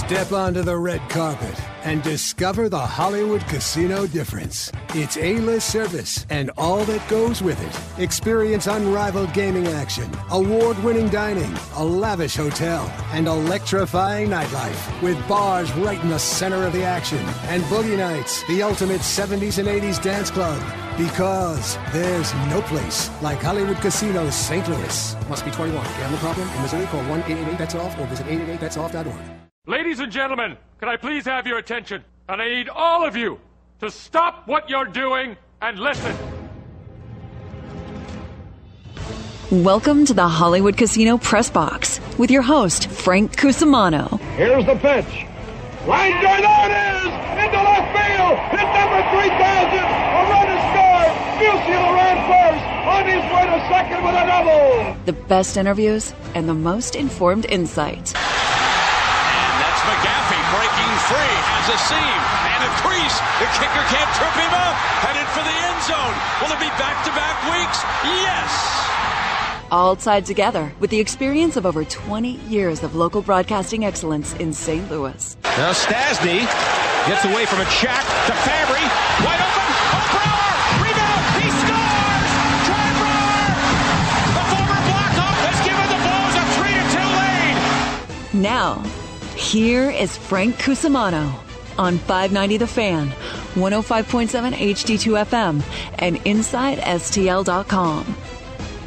Step onto the red carpet and discover the Hollywood Casino difference. It's A-list service and all that goes with it. Experience unrivaled gaming action, award-winning dining, a lavish hotel, and electrifying nightlife with bars right in the center of the action and Boogie Nights, the ultimate 70s and 80s dance club. Because there's no place like Hollywood Casino St. Louis. Must be 21. Gambling problem? In Missouri, call 1-888-BETS-OFF or visit 888betsoff.org. Ladies and gentlemen, can I please have your attention? And I need all of you to stop what you're doing and listen. Welcome to the Hollywood Casino Press Box with your host, Frank Cusumano. Here's the pitch. Line drive, there it is! Into left field! Hit number 3,000! A run is scored! Musial ran first! On his way to second with a double! The best interviews and the most informed insight. And that's McGaffey breaking free, has a seam and a crease. The kicker can't trip him up. Headed for the end zone. Will it be back-to-back weeks? Yes! All tied together with the experience of over 20 years of local broadcasting excellence in St. Louis. Now Stasny gets away from a check to Fabry. Wide open. Oh, Brower! Rebound! He scores! Troy Brower! The former Blackhawk has given the Blues a 3-2 lead. Now, here is Frank Cusumano on 590 The Fan, 105.7 HD2 FM, and InsideSTL.com.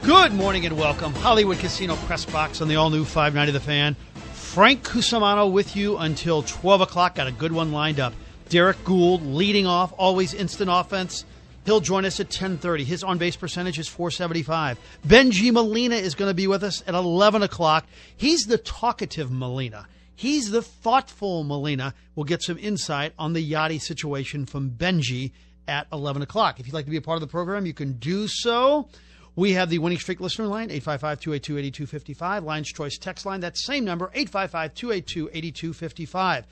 Good morning and welcome. Hollywood Casino Press Box on the all-new 590 The Fan. Frank Cusumano with you until 12 o'clock. Got a good one lined up. Derek Gould leading off, always instant offense. He'll join us at 10:30. His on-base percentage is .475. Benji Molina is going to be with us at 11 o'clock. He's the talkative Molina. He's the thoughtful Molina. We'll get some insight on the Yadi situation from Benji at 11 o'clock. If you'd like to be a part of the program, you can do so. We have the Winning Streak listener line, 855-282-8255. Lions Choice text line, that same number, 855-282-8255.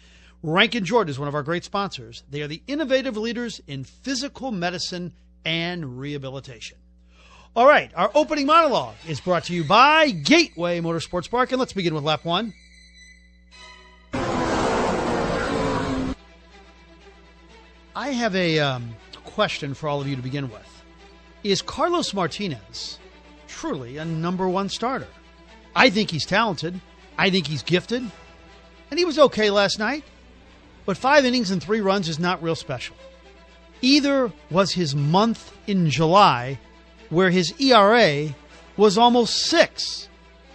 Rankin Jordan is one of our great sponsors. They are the innovative leaders in physical medicine and rehabilitation. All right, our opening monologue is brought to you by Gateway Motorsports Park, and let's begin with lap one. I have a question for all of you to begin with. Is Carlos Martinez truly a number one starter? I think he's talented. I think he's gifted. And he was okay last night. But 5 innings and 3 runs is not real special. Either was his month in July, where his ERA was almost 6.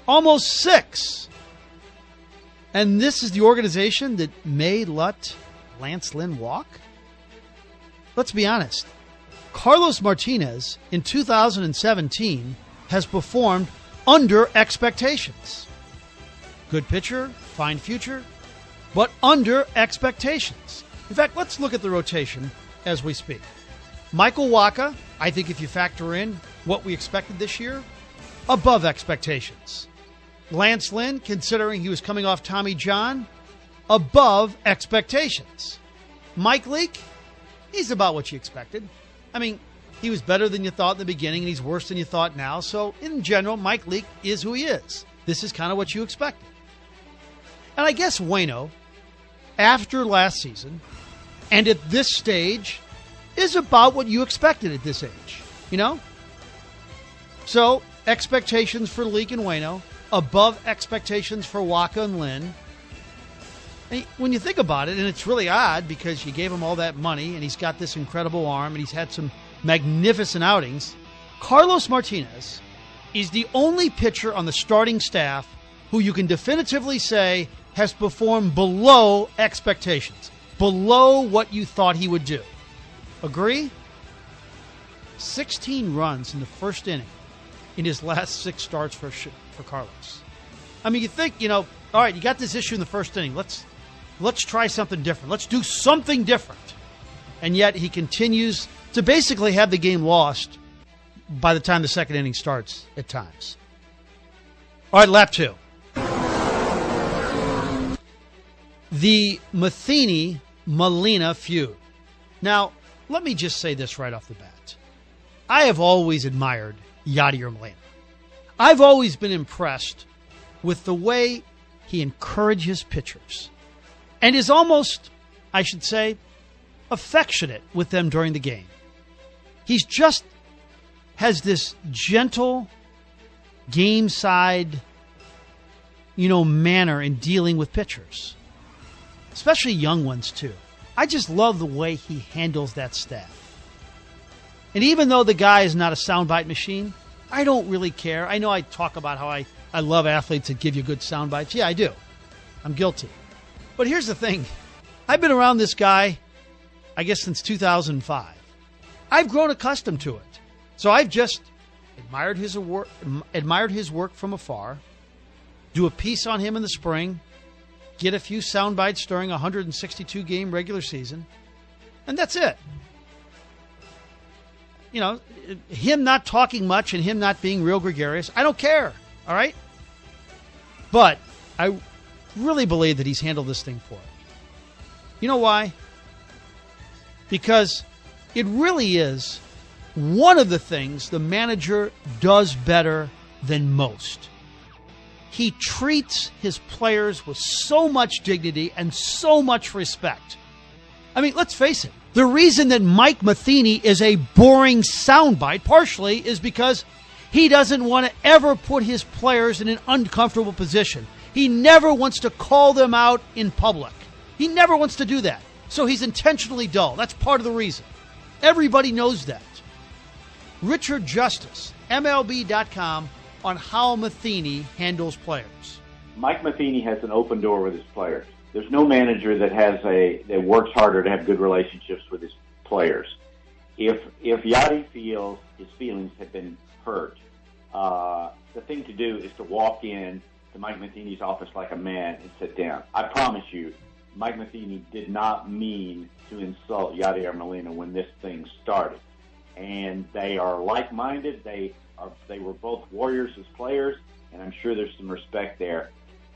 Almost 6. And this is the organization that may let Lance Lynn walk? Let's be honest. Carlos Martinez in 2017 has performed under expectations. Good pitcher, fine future, but under expectations. In fact, let's look at the rotation as we speak. Michael Wacha, I think if you factor in what we expected this year, above expectations. Lance Lynn, considering he was coming off Tommy John, above expectations. Mike Leake, he's about what you expected. I mean, he was better than you thought in the beginning, and he's worse than you thought now. So, in general, Mike Leake is who he is. This is kind of what you expected. And I guess Waino, after last season, and at this stage, is about what you expected at this age. You know? So, expectations for Leake and Waino, above expectations for Wacha and Lynn. And when you think about it, and it's really odd because you gave him all that money and he's got this incredible arm and he's had some magnificent outings, Carlos Martinez is the only pitcher on the starting staff who you can definitively say has performed below expectations, below what you thought he would do. Agree? 16 runs in the first inning in his last 6 starts for Carlos. I mean, you think, all right, you got this issue in the first inning. Let's try something different. Let's do something different. And yet he continues to basically have the game lost by the time the second inning starts at times. All right, lap 2. The Matheny-Molina feud. Now, let me just say this right off the bat. I have always admired Yadi Molina. I've always been impressed with the way he encourages pitchers. and is almost, I should say, affectionate with them during the game. He's just has this gentle game side, manner in dealing with pitchers, especially young ones too. I just love the way he handles that staff. And even though the guy is not a soundbite machine, I don't really care. I know I talk about how I love athletes that give you good sound bites. Yeah, I do. I'm guilty. But here's the thing. I've been around this guy, I guess, since 2005. I've grown accustomed to it. So I've just admired his work from afar, do a piece on him in the spring, get a few sound bites during a 162-game regular season, and that's it. Him not talking much and him not being real gregarious, I don't care, all right? But I really believe that he's handled this thing for it. You know why? Because it really is one of the things the manager does better than most. He treats his players with so much dignity and so much respect. I mean, let's face it. The reason that Mike Matheny is a boring soundbite partially is because he doesn't want to ever put his players in an uncomfortable position. He never wants to call them out in public. He never wants to do that. So he's intentionally dull. That's part of the reason. Everybody knows that. Richard Justice, MLB.com, on how Matheny handles players. Mike Matheny has an open door with his players. There's no manager that works harder to have good relationships with his players. If Yadi feels his feelings have been hurt, the thing to do is to walk in to Mike Matheny's office like a man and sit down. I promise you, Mike Matheny did not mean to insult Yadi Molina when this thing started. And they are like-minded. They were both warriors as players, and I'm sure there's some respect there.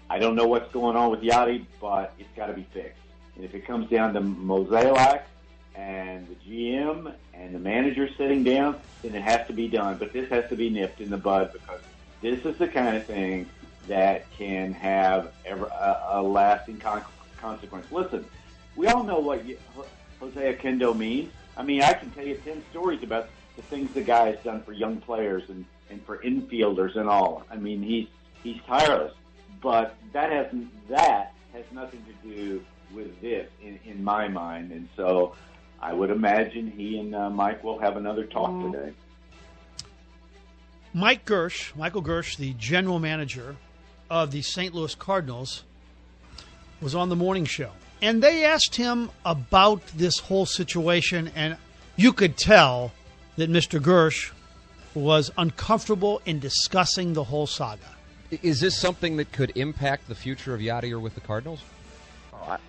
I don't know what's going on with Yadi, but it's got to be fixed. And if it comes down to Mozeliak and the GM and the manager sitting down, then it has to be done. But this has to be nipped in the bud because this is the kind of thing that can have a lasting consequence. Listen, we all know what Jose Oquendo means. I mean, I can tell you 10 stories about the things the guy has done for young players and for infielders and all. I mean, he's tireless. But that has nothing to do with this in my mind. And so I would imagine he and Mike will have another talk today. Michael Gersh, the general manager of the St. Louis Cardinals, was on the morning show. And they asked him about this whole situation, and you could tell that Mr. Gersh was uncomfortable in discussing the whole saga. Is this something that could impact the future of Yadi or with the Cardinals? I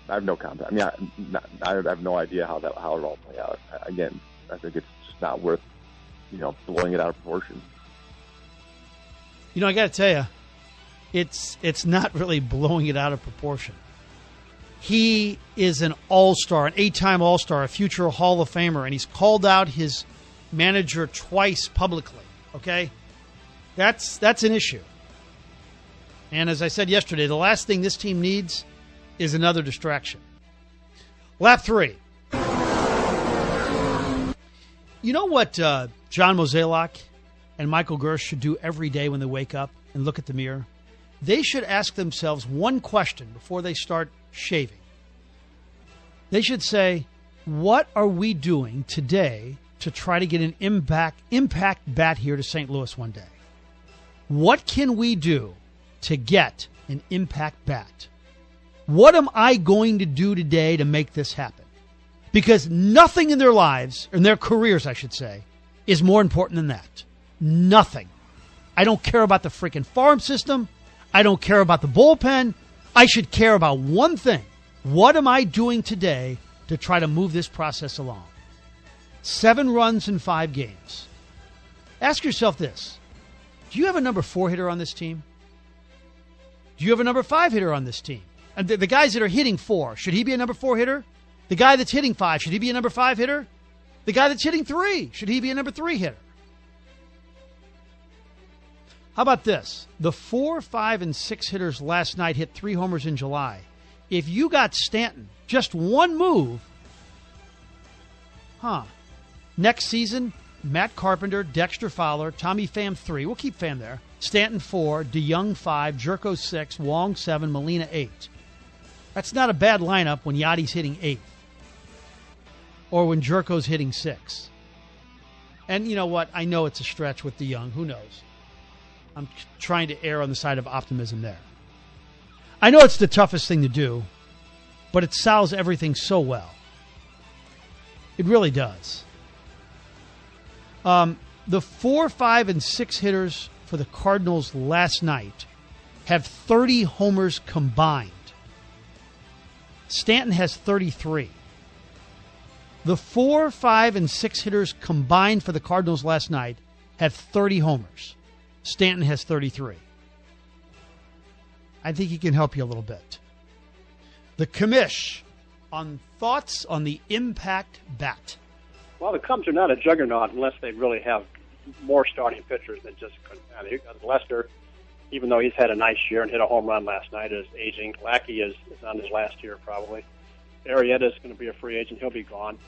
have no comment. I mean, I have no idea how it all play out. Again, I think it's just not worth, blowing it out of proportion. I got to tell you, it's not really blowing it out of proportion. He is an all-star, an 8-time all-star, a future Hall of Famer, and he's called out his manager twice publicly. Okay? That's an issue. And as I said yesterday, the last thing this team needs is another distraction. Lap 3. You know what John Mozeliak and Michael Gersh should do every day when they wake up and look at the mirror? They should ask themselves one question before they start shaving. They should say, what are we doing today to try to get an impact bat here to St. Louis one day? What can we do to get an impact bat? What am I going to do today to make this happen? Because nothing in their lives, in their careers, I should say, is more important than that. Nothing. I don't care about the freaking farm system. I don't care about the bullpen. I should care about one thing. What am I doing today to try to move this process along? 7 runs in 5 games. Ask yourself this. Do you have a number 4 hitter on this team? Do you have a number 5 hitter on this team? And the guys that are hitting 4, should he be a number 4 hitter? The guy that's hitting 5, should he be a number 5 hitter? The guy that's hitting 3, should he be a number 3 hitter? How about this? The 4, 5, and 6 hitters last night hit 3 homers in July. If you got Stanton, just one move, next season, Matt Carpenter, Dexter Fowler, Tommy Pham 3. We'll keep Pham there. Stanton 4, DeYoung 5, Jerko 6, Wong 7, Molina 8. That's not a bad lineup when Yadi's hitting 8th or when Jerko's hitting 6. And you know what? I know it's a stretch with DeYoung. Who knows? I'm trying to err on the side of optimism there. I know it's the toughest thing to do, but it solves everything so well. It really does. The 4, 5, and 6 hitters for the Cardinals last night have 30 homers combined. Stanton has 33. The 4, 5, and 6 hitters combined for the Cardinals last night have 30 homers. Stanton has 33. I think he can help you a little bit. The commish on thoughts on the impact bat. Well, the Cubs are not a juggernaut unless they really have more starting pitchers than just Lester. Even though he's had a nice year and hit a home run last night, is aging. Lackey is on his last year probably. Arrieta is going to be a free agent. He'll be gone.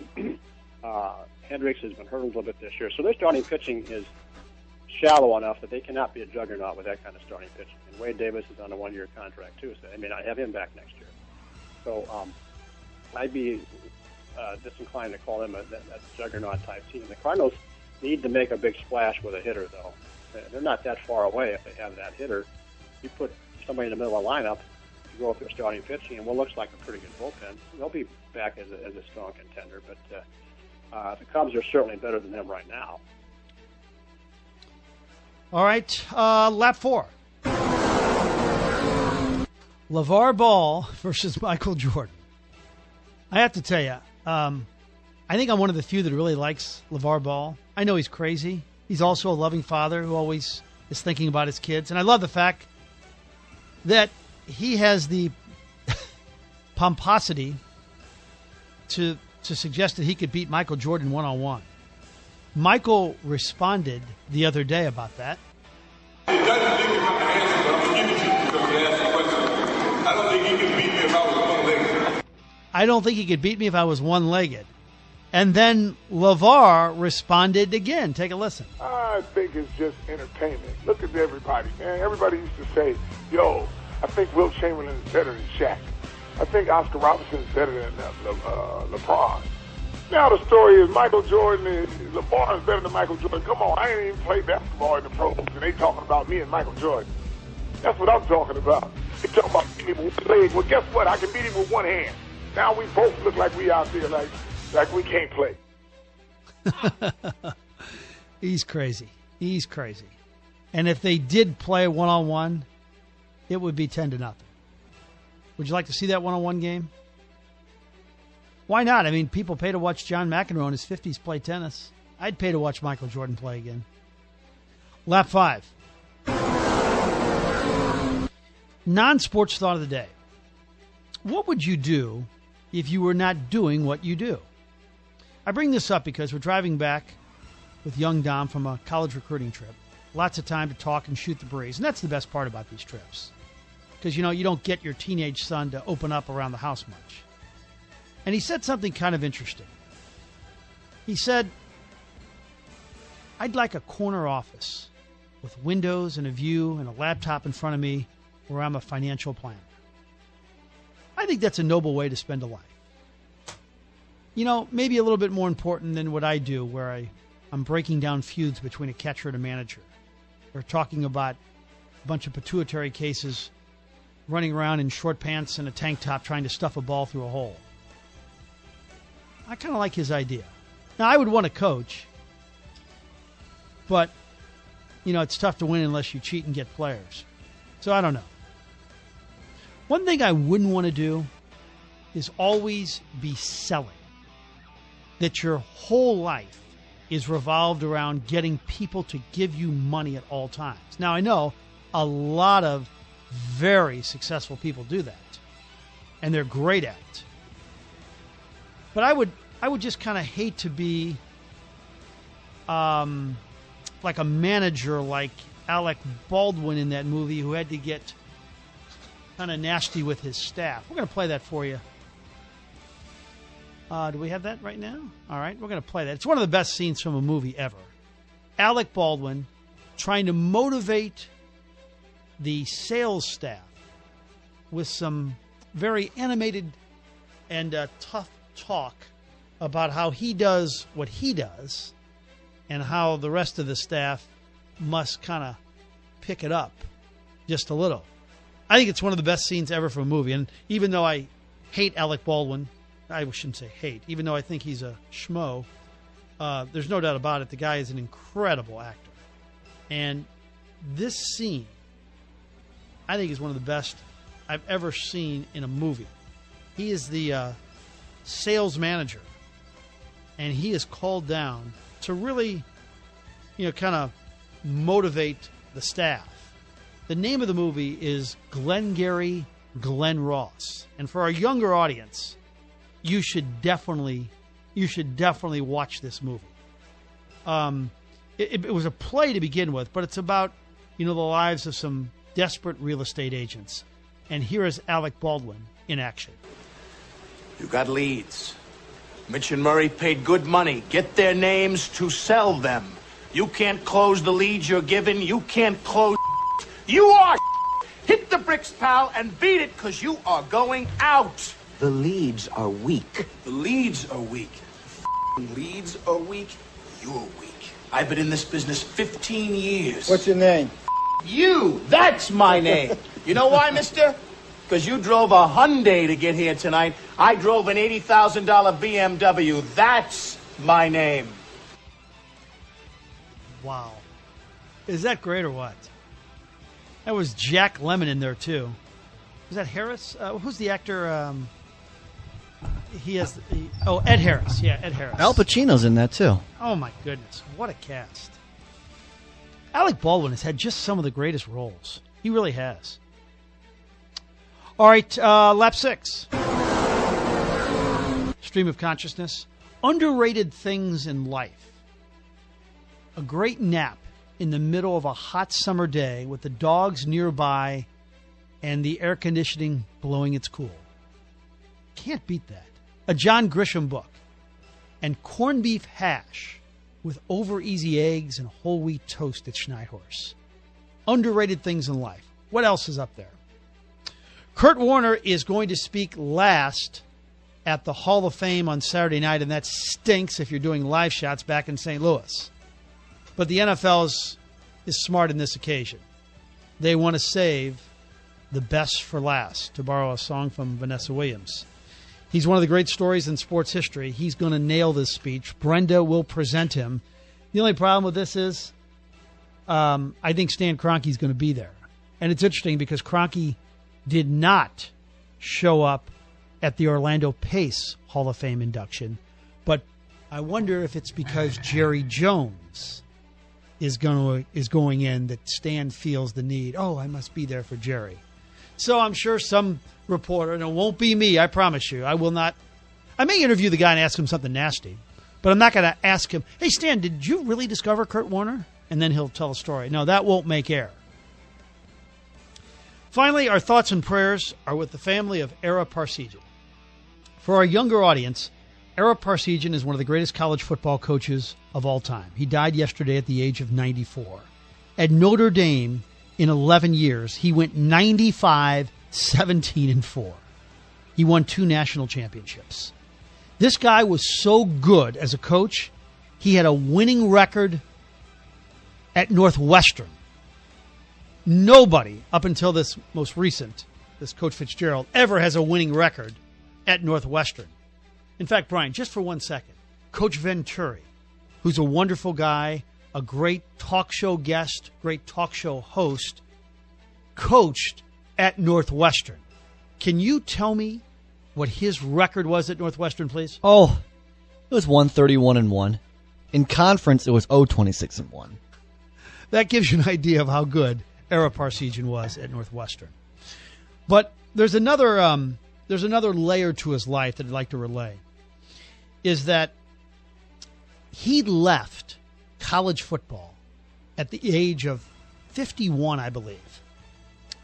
Hendricks has been hurt a little bit this year. So their starting pitching is shallow enough that they cannot be a juggernaut with that kind of starting pitching. And Wade Davis is on a 1-year contract too, so they may not have him back next year. So I'd be disinclined to call them a juggernaut type team. The Cardinals need to make a big splash with a hitter, though. They're not that far away if they have that hitter. You put somebody in the middle of the lineup to go with their starting pitching, and what looks like a pretty good bullpen, they'll be back as a strong contender. But the Cubs are certainly better than them right now. All right, lap 4. LeVar Ball versus Michael Jordan. I have to tell you, I think I'm one of the few that really likes LeVar Ball. I know he's crazy. He's also a loving father who always is thinking about his kids. And I love the fact that he has the pomposity to suggest that he could beat Michael Jordan one-on-one. Michael responded the other day about that. It doesn't give me my answer, but I'm going to give it to you because you asked the question. I don't think he could beat me if I was one-legged. I don't think he could beat me if I was one-legged. And then LeVar responded again. Take a listen. I think it's just entertainment. Look at everybody, man. Everybody used to say, yo, I think Wilt Chamberlain is better than Shaq. I think Oscar Robertson is better than LeBron. Now the story is Michael Jordan is LeBron is better than Michael Jordan. Come on, I ain't even played basketball in the pros, and they talking about me and Michael Jordan. That's what I'm talking about. They talking about beating him with one leg. Well, guess what? I can beat him with one hand. Now we both look like we out there like we can't play. He's crazy. He's crazy. And if they did play one-on-one, it would be 10-0. Would you like to see that one-on-one game? Why not? I mean, people pay to watch John McEnroe in his 50s play tennis. I'd pay to watch Michael Jordan play again. Lap 5. Non-sports thought of the day. What would you do if you were not doing what you do? I bring this up because we're driving back with young Dom from a college recruiting trip. Lots of time to talk and shoot the breeze. And that's the best part about these trips. Because, you don't get your teenage son to open up around the house much. And he said something kind of interesting. He said, I'd like a corner office with windows and a view and a laptop in front of me where I'm a financial planner. I think that's a noble way to spend a life. Maybe a little bit more important than what I do, where I'm breaking down feuds between a catcher and a manager, or talking about a bunch of pituitary cases running around in short pants and a tank top trying to stuff a ball through a hole. I kind of like his idea. Now, I would want to coach, but, it's tough to win unless you cheat and get players. So I don't know. One thing I wouldn't want to do is always be selling. That your whole life is revolved around getting people to give you money at all times. Now, I know a lot of very successful people do that, and they're great at it. But I would just kind of hate to be like a manager like Alec Baldwin in that movie who had to get kind of nasty with his staff. We're going to play that for you. Do we have that right now? All right, we're going to play that. It's one of the best scenes from a movie ever. Alec Baldwin trying to motivate the sales staff with some very animated and tough talk about how he does what he does and how the rest of the staff must kind of pick it up just a little. I think it's one of the best scenes ever for a movie. And even though I hate Alec Baldwin, I shouldn't say hate, even though I think he's a schmo, there's no doubt about it. The guy is an incredible actor. And this scene, I think, is one of the best I've ever seen in a movie. He is the sales manager, and he is called down to really, kind of motivate the staff. The name of the movie is Glengarry Glen Ross. And for our younger audience, you should definitely watch this movie. It was a play to begin with, but it's about, the lives of some desperate real estate agents. And here is Alec Baldwin in action. You got leads. Mitch and Murray paid good money. Get their names to sell them. You can't close the leads you're given. You can't close. You are. Hit the bricks, pal, and beat it, because you are going out. The leads are weak. The leads are weak. The leads are weak. You're weak. I've been in this business 15 years. What's your name? You. That's my name. You know why, mister? Because you drove a Hyundai to get here tonight. I drove an $80,000 BMW. That's my name. Wow. Is that great or what? That was Jack Lemmon in there, too. Was that Harris? Who's the actor? Ed Harris. Yeah, Ed Harris. Al Pacino's in that, too. Oh, my goodness. What a cast. Alec Baldwin has had just some of the greatest roles. He really has. All right, lap 6. Stream of consciousness. Underrated things in life. A great nap in the middle of a hot summer day with the dogs nearby and the air conditioning blowing its cool. Can't beat that. A John Grisham book. And corned beef hash with over-easy eggs and whole wheat toast at Schneidhorst. Underrated things in life. What else is up there? Kurt Warner is going to speak last at the Hall of Fame on Saturday night, and that stinks if you're doing live shots back in St. Louis. But the NFL is smart in this occasion. They want to save the best for last, to borrow a song from Vanessa Williams. He's one of the great stories in sports history. He's going to nail this speech. Brenda will present him. The only problem with this is I think Stan Kroenke's going to be there. And it's interesting because Kroenke did not show up at the Orlando Pace Hall of Fame induction. But I wonder if it's because Jerry Jones is going in that Stan feels the need. Oh, I must be there for Jerry. So I'm sure some reporter, and it won't be me, I promise you, I will not. I may interview the guy and ask him something nasty, but I'm not going to ask him, hey, Stan, did you really discover Kurt Warner? And then he'll tell a story. No, that won't make air. Finally, our thoughts and prayers are with the family of Ara Parseghian. For our younger audience, Ara Parseghian is one of the greatest college football coaches of all time. He died yesterday at the age of 94. At Notre Dame, in 11 years, he went 95, 17, and 4. He won 2 national championships. This guy was so good as a coach, he had a winning record at Northwestern. Nobody, up until this most recent, this Coach Fitzgerald, ever has a winning record at Northwestern. In fact, Brian, just for 1 second, Coach Venturi, who's a wonderful guy, a great talk show guest, great talk show host, coached at Northwestern. Can you tell me what his record was at Northwestern, please? Oh, it was 131-1. In conference, it was 026-1. That gives you an idea of how good Ara Parseghian was at Northwestern. But there's another layer to his life that I'd like to relay, is that he left college football at the age of 51, I believe.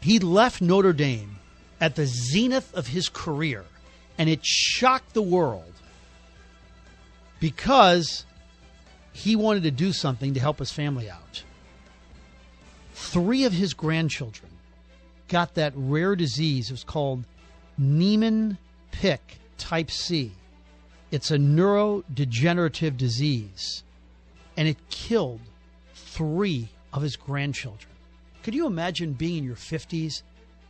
He left Notre Dame at the zenith of his career, and it shocked the world because he wanted to do something to help his family out. 3 of his grandchildren got that rare disease. It was called Niemann-Pick type C. It's a neurodegenerative disease, and it killed 3 of his grandchildren. Could you imagine being in your 50s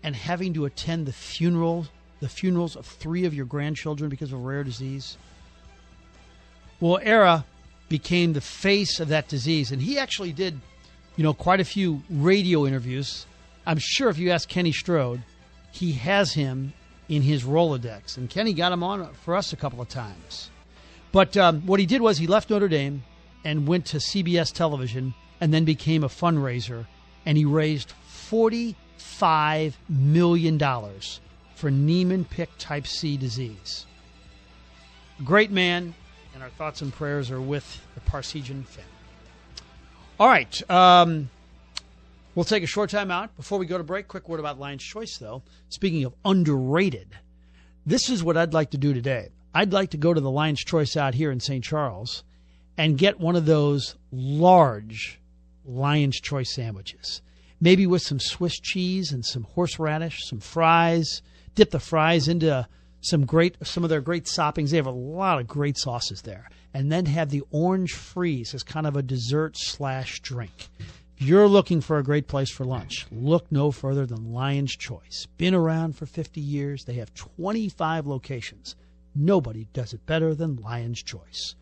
and having to attend the funerals of 3 of your grandchildren because of a rare disease? Well, Era became the face of that disease, and he actually did, quite a few radio interviews. I'm sure if you ask Kenny Strode, he has him in his Rolodex, and Kenny got him on for us a couple of times. But what he did was he left Notre Dame and went to CBS television and then became a fundraiser, and he raised $45 million for Niemann-Pick type C disease. A great man, and our thoughts and prayers are with the Parsegian family. All right, we'll take a short time out. Before we go to break, quick word about Lion's Choice, though. Speaking of underrated, this is what I'd like to do today. I'd like to go to the Lion's Choice out here in St. Charles and get one of those large Lion's Choice sandwiches, maybe with some Swiss cheese and some horseradish, some fries. Dip the fries into some of their great soppings. They have a lot of great sauces there. And then have the orange freeze as kind of a dessert/drink. If you're looking for a great place for lunch, look no further than Lion's Choice. Been around for 50 years. They have 25 locations. Nobody does it better than Lion's Choice.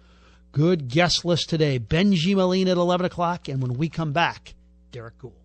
Good guest list today. Benji Molina at 11 o'clock. And when we come back, Derek Gould.